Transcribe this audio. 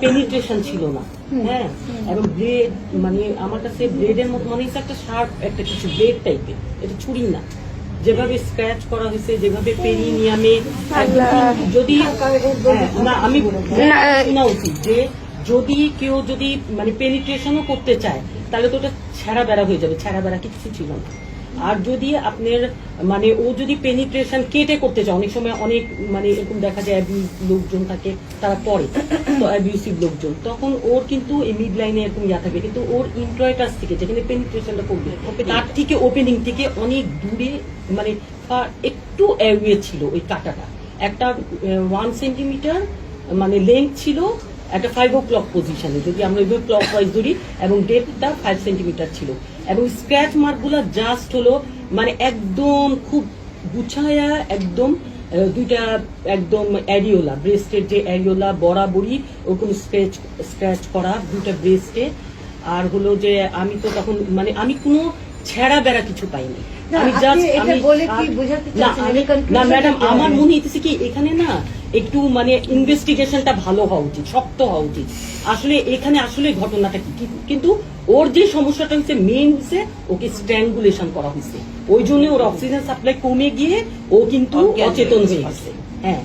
Penetration ছিল না। হ্যাঁ, এবং ব্লেড মানে আমার কাছে ব্লেডের মতো মনে হচ্ছে একটা শার্প একটা কিছু ব্লেড টাইপের, এটা ছুরি না। যেভাবে স্ক্র্যাচ করা হয়েছে, যেভাবে পেরিনিয়ামে যদি না আমি শোনা উচিত যে যদি কেউ যদি মানে পেনিট্রেশনও করতে চায় তাহলে তো ওটা ছেঁড়া বেড়া হয়ে যাবে, ছেঁড়া বেড়া কিছু ছিল না। আর যদি আপনার মানে ও যদি পেনিট্রেশন কেটে করতে চায়, অনেক সময় অনেক মানে এরকম দেখা যায় লোকজন থাকে তারা পরে তো অ্যাবিউসিভ লোকজন, তখন ওর কিন্তু এই মিড লাইনে এরকম ইয়া থাকবে, কিন্তু ওর ইন্ট্রয়েটাস থেকে যেখানে পেনিট্রেশনটা করবে তার থেকে ওপেনিং থেকে অনেক দূরে মানে একটু অ্যাওয়ে ছিল ওই কাটাটা, একটা 1 সেন্টিমিটার মানে লেন্থ ছিল একটা 5 o'clock পজিশনে, যদি আমরা ওইভাবে ক্লক ওয়াইজ ধরি, এবং ডেপথটা 5 সেন্টিমিটার ছিল। এবং স্ক্র্যাচ মার্কগুলো জাস্ট হলো মানে একদম খুব গুছায়া একদম দুইটা একদম অ্যারিওলা ব্রেস্টের যে অ্যারিওলা বরাবরই ওরকম স্ক্র্যাচ করা দুইটা ব্রেস্টে। আর হলো যে আমি তো তখন মানে আমি কোনো ছেঁড়া বেড়া কিছু পাইনি। আমি জাস্ট না ম্যাডাম আমার মনে হইতেছে কি এখানে না একটু মানে ইনভেস্টিগেশনটা ভালো হওয়া উচিত, শক্ত হওয়া উচিত। আসলে এখানে আসলে ঘটনাটা কি, কিন্তু ওর যে সমস্যাটা হচ্ছে মেন হচ্ছে ওকে স্ট্র্যাঙ্গুলেশন করা হয়েছে, ওই জন্য ওর অক্সিজেন সাপ্লাই কমে গিয়ে ও কিন্তু অচেতন হয়ে গেছে। হ্যাঁ।